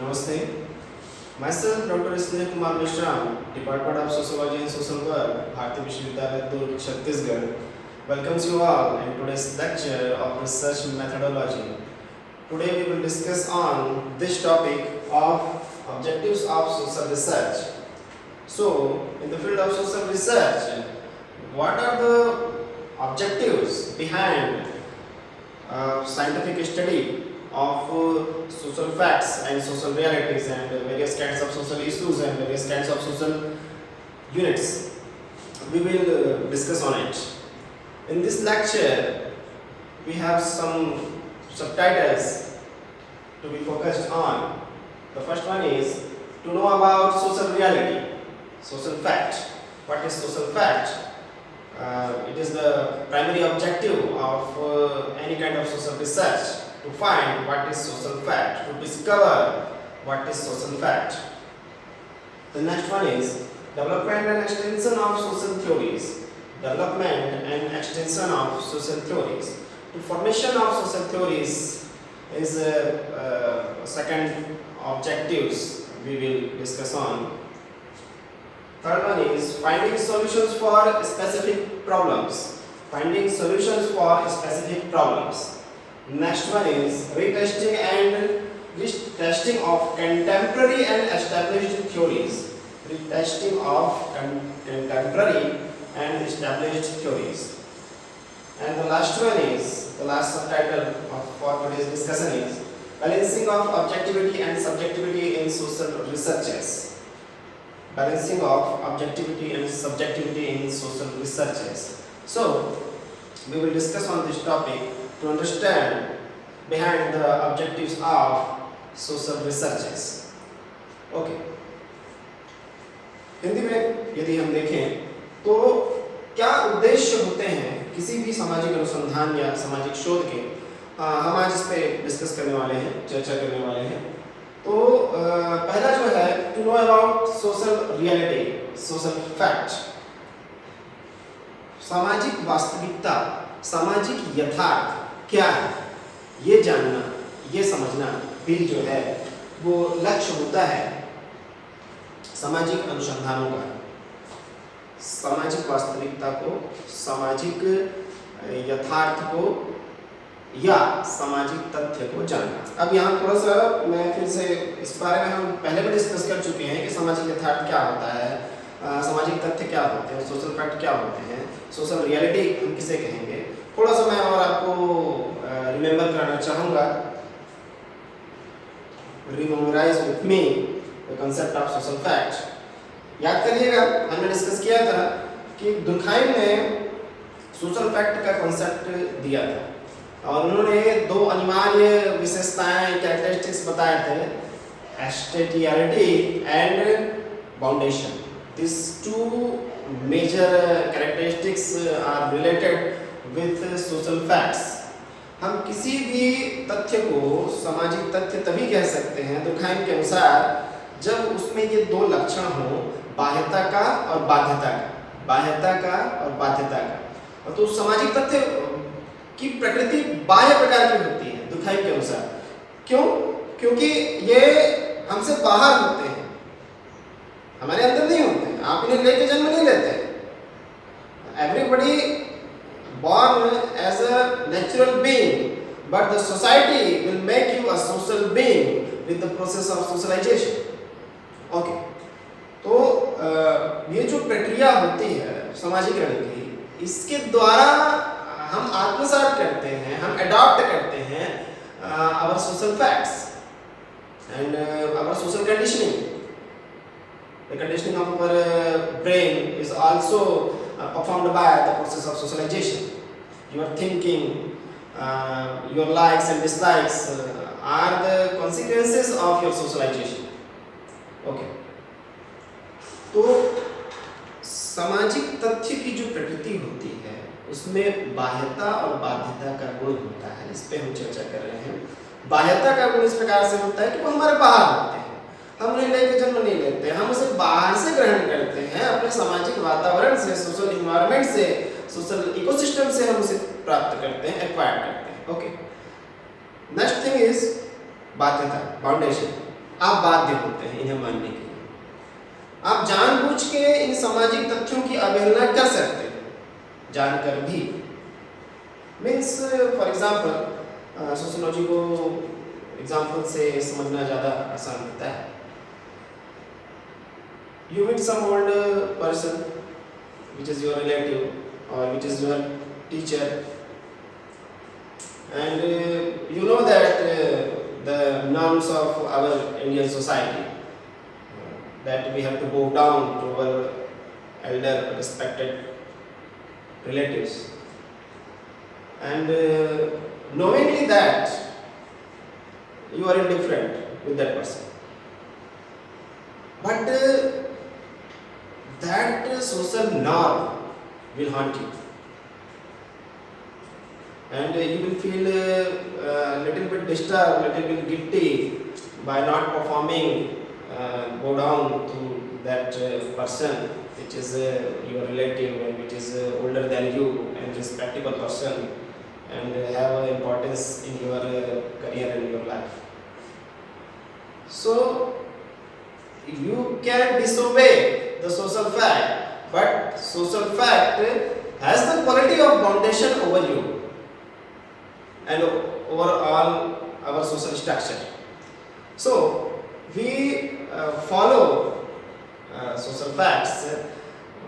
Namaste. Myself, Dr. Sneh Kumar Mishra, Department of Sociology and Social Work, Bharati Vishwavidyalaya, Durg, Chhattisgarh, welcomes you all in today's lecture of research methodology. Today we will discuss on this topic of objectives of social research. So, in the field of social research, what are the objectives behind scientific study of social facts and social realities and various kinds of social issues and various kinds of social units? We will discuss on it. In this lecture, we have some subtitles to be focused on. The first one is to know about social reality, social fact. What is social fact? It is the primary objective of any kind of social research, to find what is social fact, to discover what is social fact. The next one is development and extension of social theories. Development and extension of social theories. The formation of social theories is second objectives we will discuss on. Third one is finding solutions for specific problems. Finding solutions for specific problems. Next one is retesting and retesting of contemporary and established theories. Retesting of contemporary and established theories. And the last one is, the last subtitle for today's discussion is balancing of objectivity and subjectivity in social researches. Balancing of objectivity and subjectivity in social researches. So, we will discuss on this topic to understand behind the objectives of social researches. Okay. Hindi में यदि हम देखें तो क्या उद्देश्य होते हैं किसी भी सामाजिक अनुसंधान या सामाजिक शोध के, हम आज इस पे डिस्कस करने वाले हैं, चर्चा करने वाले हैं। तो पहला जो है to know about social reality, social fact. सामाजिक वास्तविकता, सामाजिक यथार्थ क्या है, ये जानना, ये समझना भी जो है वो लक्ष्य होता है सामाजिक अनुसंधानों का। सामाजिक वास्तविकता को, सामाजिक यथार्थ को या सामाजिक तथ्य को जानना। अब यहाँ थोड़ा सा मैं फिर से इस बारे में हम पहले भी डिस्कस कर चुके हैं कि सामाजिक यथार्थ क्या होता है, सामाजिक तथ्य क्या होते हैं, सोशल फैक्ट क्या होते हैं, सोशल रियलिटी हम किसे कहेंगे। थोड़ा सा मैं और आपको रिमेम्बर कराना चाहूँगा, rememorise with me the concept of social fact. याद करिएगा हमने डिस्कस किया था कि दुर्खाइम ने सोशल फैक्ट का कंसेप्ट दिया था और उन्होंने दो अनिवार्य विशेषताएं, कैरेक्टरिस्टिक्स बताए थे, exteriority and boundation. This two major characteristics are related with social facts. हम किसी भी तथ्य को सामाजिक तथ्य तभी कह सकते हैं दुर्खाइम के अनुसार जब उसमें ये दो लक्षण हों, बाह्यता का और बाध्यता का, बाह्यता का और बाध्यता का। तो सामाजिक तथ्य की प्रकृति बाह्य प्रकार की होती है दुर्खाइम के अनुसार। क्यों? क्योंकि ये हमसे बाहर होते हैं, हमारे अंदर नहीं होते हैं। आप इन्हें लेके जन्म नहीं लेते। Everybody born as a natural being, but the society will make you a social being with the process of socialization. Okay. तो ये जो प्रक्रिया होती है सामाजिक रण की, इसके द्वारा हम आत्मसात करते हैं, हम अडॉप्ट करते हैं our social facts and our social conditioning. The conditioning of our brain is also performed by the process of socialization. Your thinking, your likes and dislikes are the consequences of your socialization. Okay. तो सामाजिक तथ्य की जो प्रकृति होती है उसमें बाह्यता और बाध्यता का गुण होता है। इस पे हम चर्चा कर रहे हैं। बाह्यता का गुण इस प्रकार से होता है कि वो हमारे बाहर होते हैं, हम उन्हें लेके जन्म नहीं लेते, हम उसे बाहर से ग्रहण करते हैं, अपने सामाजिक वातावरण से, सोशल इन्वायरमेंट से, सोशल इकोसिस्टम से हम उसे प्राप्त करते हैं, एक्वायर करते हैं। ओके। नेक्स्ट थिंग इज बाध्यता, बाउंडेशन। आप बाध्य होते हैं इन्हें मानने के लिए। आप जानबूझ के इन सामाजिक तथ्यों की अवहेलना कर सकते हैं, जानकर भी। मीन्स फॉर एग्जाम्पल, सोशियोलॉजी को एग्जाम्पल से समझना ज़्यादा आसान होता है। You meet some old person which is your relative or which is your teacher, and you know that the norms of our Indian society, that we have to bow down to our elder respected relatives, and knowingly that you are indifferent with that person, but that social norm will haunt you, and you will feel a little bit disturbed, little bit guilty by not performing, go down to that person which is your relative and which is older than you and respectable person and have importance in your career and your life. So you can disobey the social fact, but social fact has the quality of foundation over you and over all our social structure. So we follow social facts.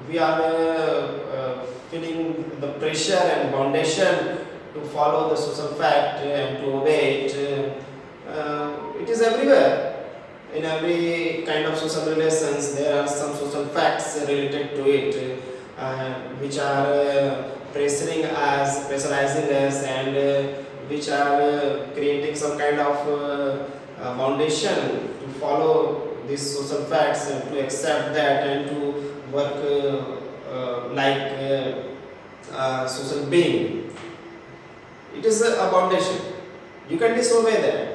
We are feeling the pressure and foundation to follow the social fact and to obey it. It is everywhere. In every kind of social relations, there are some social facts related to it, which are pressurizing us, and which are creating some kind of foundation to follow these social facts and to accept that and to work like a social being. It is a foundation. You can disobey that.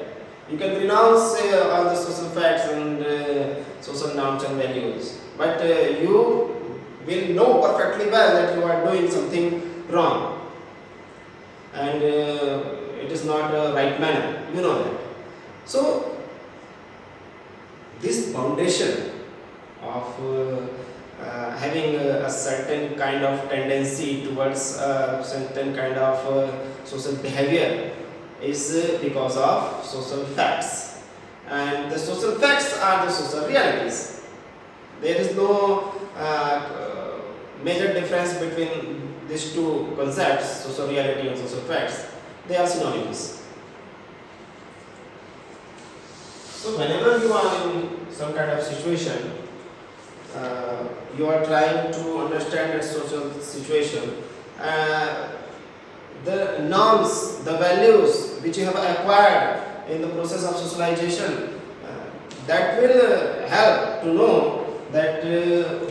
You can renounce all the social facts and social norms and values, but you will know perfectly well that you are doing something wrong, and it is not a right manner. You know that. So this foundation of having a certain kind of tendency towards a certain kind of social behavior is because of social facts, and the social facts are the social realities. There is no major difference between these two concepts, social reality and social facts. They are synonymous. So whenever you are in some kind of situation, you are trying to understand that social situation, the norms, the values which you have acquired in the process of socialization, that will help to know that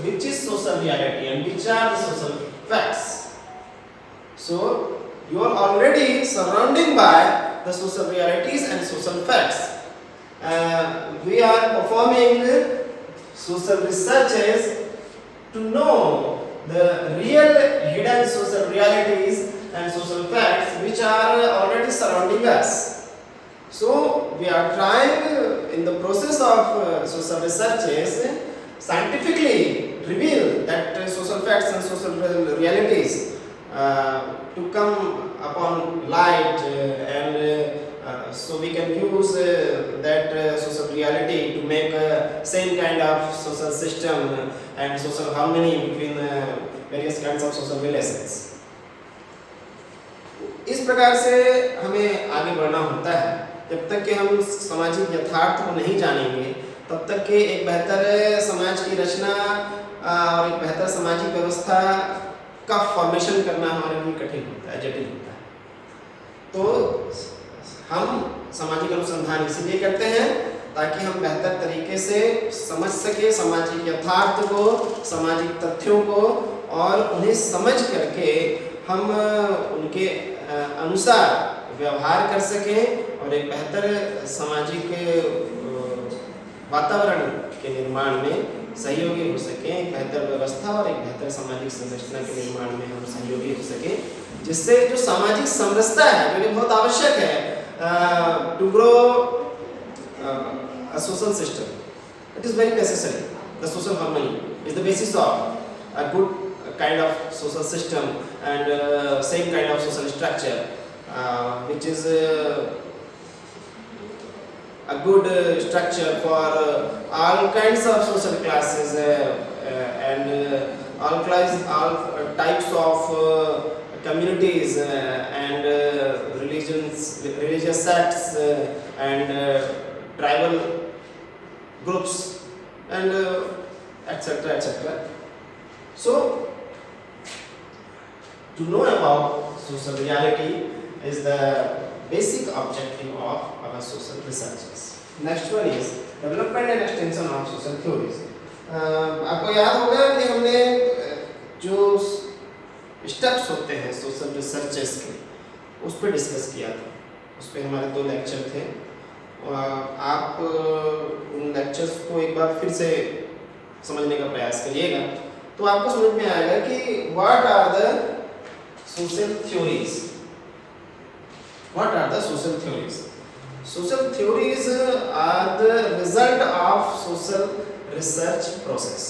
which is social reality and which are the social facts. So you are already surrounded by the social realities and social facts. We are performing social researches to know the real hidden social realities and social facts which are already surrounding us. So we are trying in the process of social researches scientifically reveal that social facts and social realities to come upon light, and so we can use that social reality to make same kind of social system and social harmony between various kinds of social relations. इस प्रकार से हमें आगे बढ़ना होता है। जब तक कि हम सामाजिक यथार्थ को नहीं जानेंगे, तब तक कि एक बेहतर समाज की रचना और एक बेहतर सामाजिक व्यवस्था का फॉर्मेशन करना हमारे लिए कठिन होता है, जटिल होता है। तो हम सामाजिक अनुसंधान इसलिए करते हैं ताकि हम बेहतर तरीके से समझ सके सामाजिक यथार्थ को, सामाजिक तथ्यों को, और उन्हें समझ करके हम उनके अनुसार व्यवहार कर सकें और एक बेहतर सामाजिक वातावरण के निर्माण में सहयोगी हो सकें, एक बेहतर व्यवस्था और एक बेहतर सामाजिक संरचना के निर्माण में हम सहयोगी हो सकें, जिससे जो सामाजिक समरसता है, जो कि बहुत आवश्यक है to grow a social system. It is very necessary. The social harmony is the basis of a good kind of social system and same kind of social structure, which is a good structure for all kinds of social classes and all types of communities and religious sects and tribal groups and etc. etc. So, to know about social reality is the basic objective of our social researches. Next one is development and extension of social theories. आपको याद होगा कि हमने जो steps होते हैं social researches के उस पर डिस्कस किया था. उस पर हमारे 2 लेक्चर थे. आप उन लेक्चर्स को एक बार फिर से समझने का प्रयास करिएगा तो आपको समझ में आएगा कि what are the social theories. What are the social theories? Social theories are the result of social research process.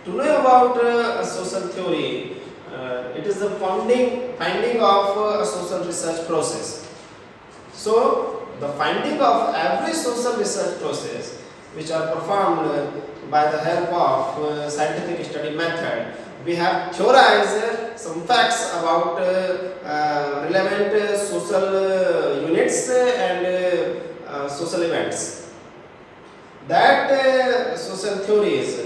To know about a social theory, it is the finding of a social research process. So, the finding of every social research process, which are performed by the help of scientific study method, we have theorized some facts about relevant social units and social events. That social theories,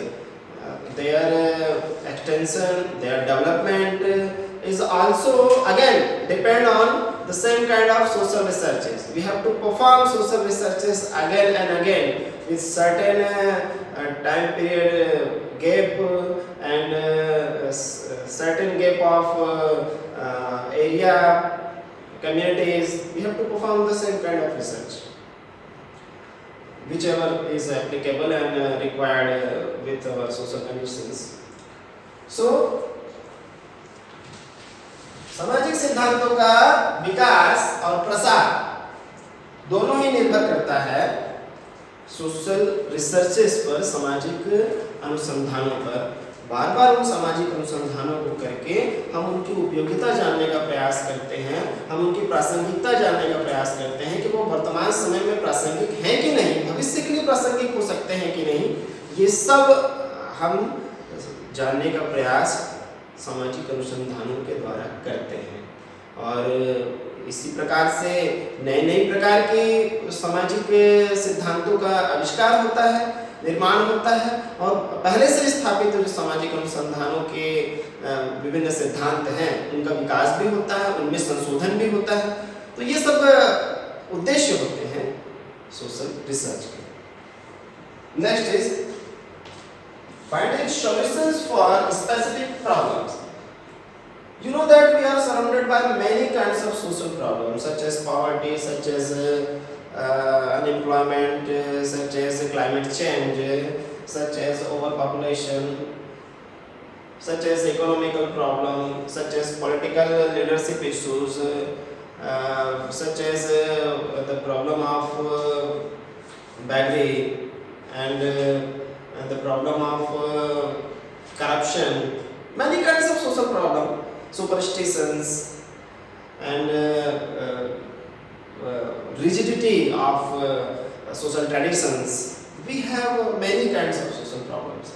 their extension, their development is also again depend on the same kind of social researches. We have to perform social researches again and again with certain time period gap and certain gap of area, communities. We have to perform the same kind of research, whichever is applicable and required with our social conditions. So, सामाजिक सिद्धांतों का विकास और प्रसार दोनों ही निर्भर करता है social researches पर, सामाजिक अनुसंधानों पर. बार बार उन सामाजिक अनुसंधानों को करके हम उनकी उपयोगिता जानने का प्रयास करते हैं, हम उनकी प्रासंगिकता जानने का प्रयास करते हैं कि वो वर्तमान समय में प्रासंगिक हैं कि नहीं, भविष्य के लिए प्रासंगिक हो सकते हैं कि नहीं. ये सब हम जानने का प्रयास सामाजिक अनुसंधानों के द्वारा करते हैं और इसी प्रकार से नए नए प्रकार के सामाजिक सिद्धांतों का आविष्कार होता है, निर्माण होता है और पहले से स्थापित जो सामाजिक अनुसंधानों के विभिन्न सिद्धांत हैं उनका विकास भी होता है, उनमें संशोधन भी होता है. तो ये सब उद्देश्य होते हैं सोशल रिसर्च के. Next is finding solutions for specific problems. You know that we are surrounded by many kinds of social problems such as poverty, such as unemployment, such as climate change, such as overpopulation, such as economical problem, such as political leadership issues, such as the problem of beggary and the problem of corruption, many kinds of social problems, superstitions and rigidity of social traditions. We have many kinds of social problems.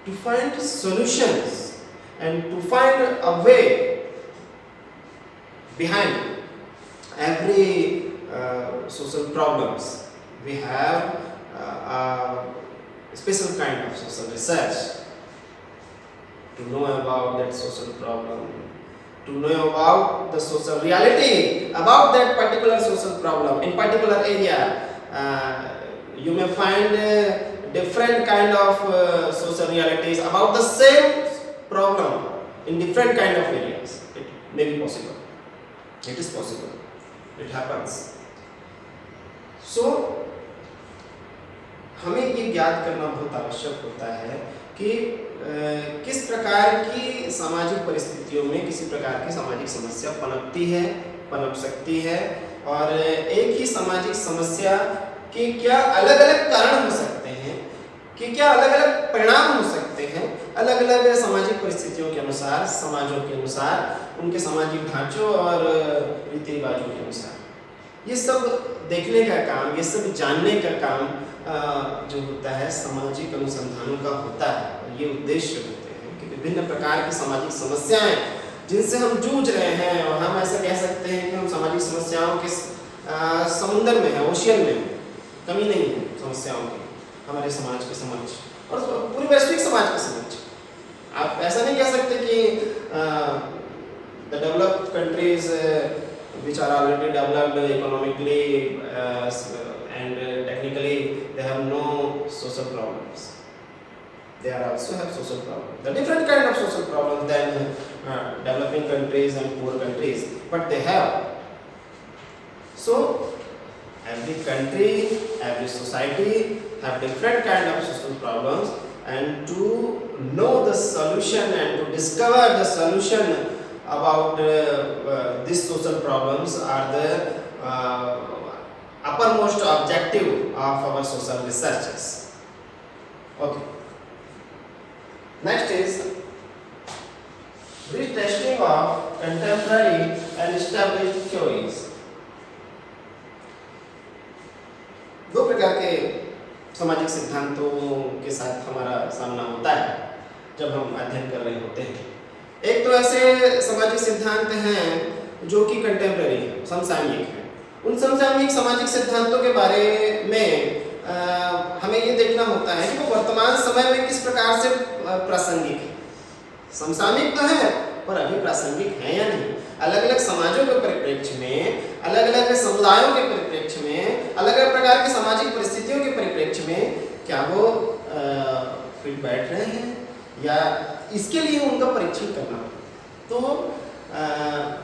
To find solutions and to find a way behind every social problems, we have a special kind of social research to know about that social problem, to know about the social reality about that particular social problem in particular area. You may find different kind of social realities about the same problem in different kind of areas. It may be possible. It is possible. It happens. So हमें ये ज्ञात करना बहुत आवश्यक होता है कि किस प्रकार की सामाजिक परिस्थितियों में किसी प्रकार की सामाजिक समस्या पनपती है, पनप सकती है और एक ही सामाजिक समस्या के क्या अलग अलग कारण हो सकते हैं, कि क्या अलग अलग परिणाम हो सकते हैं अलग अलग सामाजिक परिस्थितियों के अनुसार, समाजों के अनुसार, उनके सामाजिक ढांचों और रीति रिवाजों के अनुसार। ये सब देखने का काम, ये सब जानने का काम जो होता है सामाजिक अनुसंधानों का होता है। और ये उद्देश्य होते हैं कि विभिन्न प्रकार की सामाजिक समस्याएं जिनसे हम जूझ रहे हैं, और हम ऐसा कह सकते हैं कि हम सामाजिक समस्याओं के समुद्र में है, ओशियन में, कमी नहीं है समस्याओं की हमारे समाज के समक्ष और पूरे वैश्विक समाज के समक्ष। आप ऐसा नहीं कह सकते कि the developed countries which are already developed economically and technically, they have no social problems. They are also have social problems. The different kind of social problems than developing countries and poor countries, but they have. So every country, every society have different kind of social problems, and to know the solution and to discover the solution about these social problems are the uppermost objective of our social researches. Okay. Next is retesting of contemporary and established theories. दो प्रकार के सामाजिक सिद्धांतों के साथ हमारा सामना होता है जब हम अध्ययन कर रहे होते हैं। एक तो ऐसे सामाजिक सिद्धांत हैं जो कि कंटेम्प्रेरी हैं, समसामयिक हैं। उन समसामयिक सामाजिक सिद्धांतों के बारे में हमें ये देखना होता है कि वो वर्तमान समय में किस प्रकार से प्रासंगिक है। समसामयिक तो है पर अभी प्रासंगिक है या नहीं, अलग अलग समाजों के परिप्रेक्ष्य में, अलग अलग समुदायों के परिप्रेक्ष्य में, अलग अलग प्रकार की सामाजिक परिस्थितियों के परिप्रेक्ष्य में क्या वो फिट बैठ रहे हैं, या इसके लिए उनका परीक्षण करना होता। तो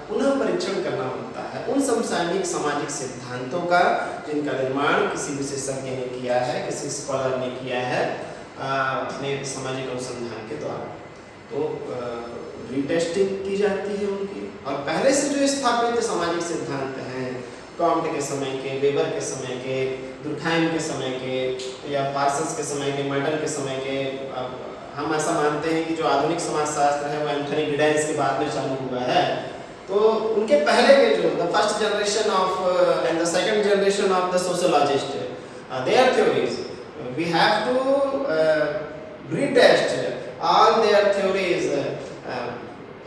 पुनः परीक्षण करना होता है उन समसामयिक सामाजिक सिद्धांतों का जिनका निर्माण किसी विशेषज्ञ ने किया है, किसी स्कॉलर ने किया है अपने सामाजिक अनुसंधान के द्वारा। तो रीटेस्टिंग की जाती है उनकी, और पहले से जो स्थापित सामाजिक सिद्धांत हैं, कॉम्ट के समय के, वेबर के समय के, दुर्खाइम के समय के, या पार्सल्स के समय के, मर्टल के समय के, हम ऐसा मानते हैं कि जो आधुनिक समाजशास्त्र है वो एंथनी गिडेंस के बाद में चालू हुआ है। तो उनके पहले के जो the first generation of and the second generation of the sociologist, their theories we have to retest all their theories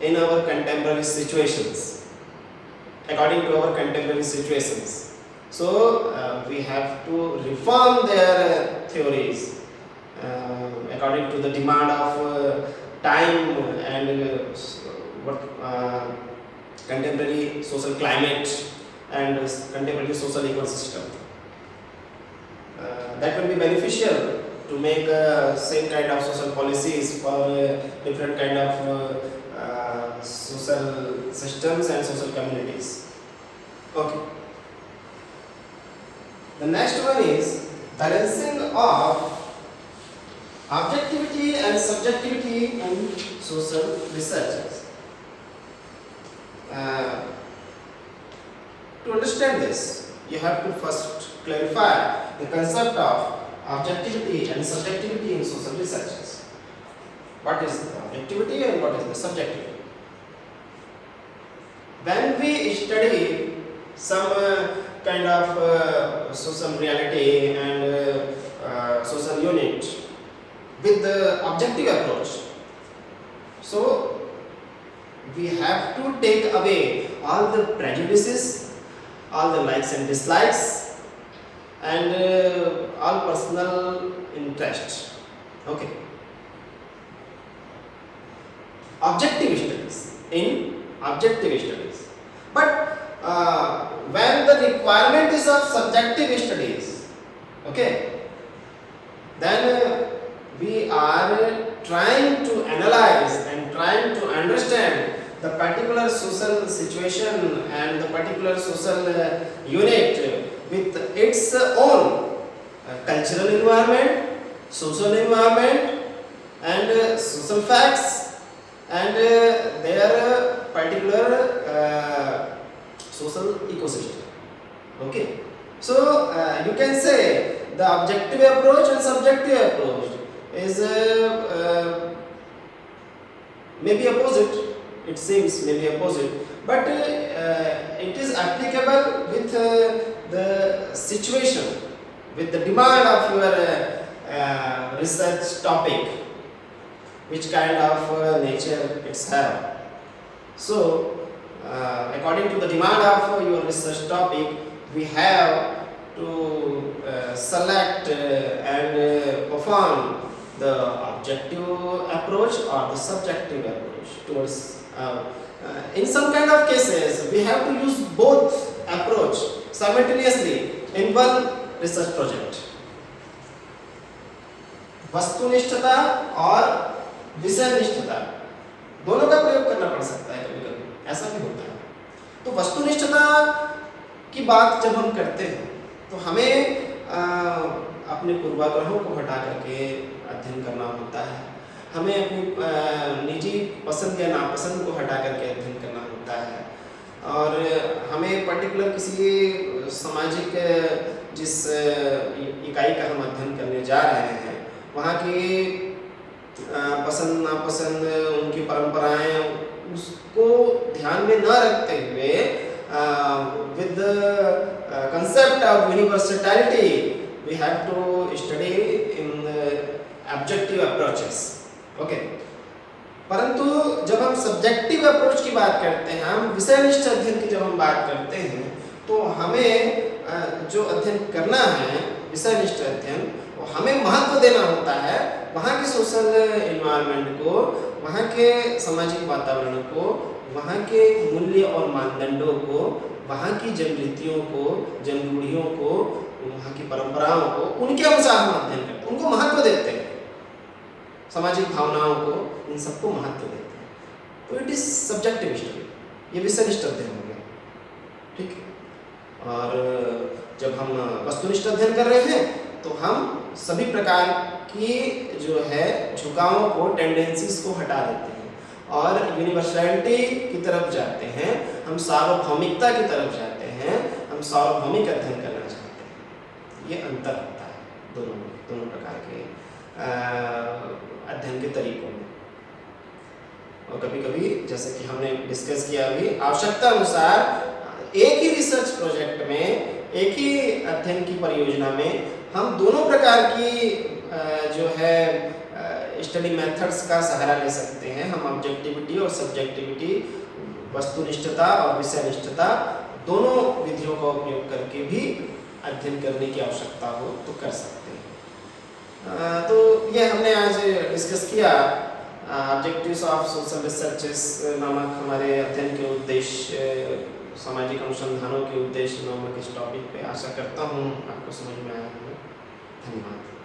in our contemporary situations, according to our contemporary situations. So we have to reform their theories according to the demand of time and what contemporary social climate and contemporary social ecosystem. That will be beneficial to make same kind of social policies for different kind of social systems and social communities. Okay. The next one is balancing of objectivity and subjectivity in social researches. To understand this, you have to first clarify the concept of objectivity and subjectivity in social researches. What is the objectivity and what is the subjectivity? When we study some kind of social reality and social unit with the objective approach, so we have to take away all the prejudices, all the likes and dislikes, and all personal interest. Okay. Objective studies, in objective studies. But when the requirement is of subjective studies, okay, then we are trying to analyze and trying to understand the particular social situation and the particular social unit with its own cultural environment, social environment, and social facts, and their particular social ecosystem. Okay, so you can say the objective approach and subjective approach is maybe opposite. It seems maybe opposite, but it is applicable with the situation, with the demand of your research topic, which kind of nature it's have. So according to the demand of your research topic, we have to select and perform the objective approach or the subjective approach towards in some kind of cases we have to use both approach simultaneously in one research project. वस्तुनिष्ठता और विषयनिष्ठता दोनों का प्रयोग करना पड़ सकता है, कभी कभी ऐसा भी होता है। तो वस्तुनिष्ठता की बात जब हम करते हैं तो हमें अपने पूर्वाग्रहों को हटा करके अध्ययन करना होता है, हमें अपनी निजी पसंद या नापसंद को हटा करके अध्ययन करना होता है, और हमें पर्टिकुलर किसी सामाजिक जिस इकाई का हम अध्ययन करने जा रहे हैं वहाँ की पसंद नापसंद, उनकी परंपराएं, उसको ध्यान में न रखते हुए with the concept of universality we have to study in the objective approaches. Okay, परंतु जब हम सब्जेक्टिव अप्रोच की बात करते हैं, हम विषयनिष्ठ अध्ययन की जब हम बात करते हैं तो हमें जो अध्ययन करना है विषयनिष्ठ अध्ययन, वो हमें महत्व देना होता है वहाँ के सोशल एनवायरनमेंट को, वहाँ के सामाजिक वातावरण को, वहाँ के मूल्य और मानदंडों को, वहाँ की जनरीतियों को, जनरूढ़ियों को, वहाँ की परंपराओं को, उनके अनुसार हम अध्ययन करते हैं, उनको महत्व देते हैं, सामाजिक भावनाओं को, इन सबको महत्व देते हैं। तो इट इज सब्जेक्टिव स्टडी, ये विषयनिष्ठ अध्ययन हो गया, ठीक है। और जब हम वस्तुनिष्ठ अध्ययन कर रहे हैं तो हम सभी प्रकार की जो है झुकावों को, टेंडेंसीज को हटा देते हैं और यूनिवर्सलिटी की तरफ जाते हैं, हम सार्वभौमिकता की तरफ जाते हैं, हम सार्वभौमिक अध्ययन करना चाहते हैं। ये अंतर होता है दोनों प्रकार के अध्ययन के तरीकों में। और कभी कभी जैसे कि हमने डिस्कस किया अभी, आवश्यकता अनुसार एक ही रिसर्च प्रोजेक्ट में, एक ही अध्ययन की परियोजना में हम दोनों प्रकार की जो है स्टडी मेथड्स का सहारा ले सकते हैं। हम ऑब्जेक्टिविटी और सब्जेक्टिविटी, वस्तुनिष्ठता और विषयनिष्ठता, दोनों विधियों का उपयोग करके भी अध्ययन करने की आवश्यकता हो तो कर सकते हैं। तो ये हमने आज डिस्कस किया ऑब्जेक्टिव्स ऑफ सोशल रिसर्चेस नामक हमारे अध्ययन के उद्देश्य, सामाजिक अनुसंधानों के उद्देश्य नामक इस टॉपिक पे। आशा करता हूँ आपको समझ में आया होगा। धन्यवाद।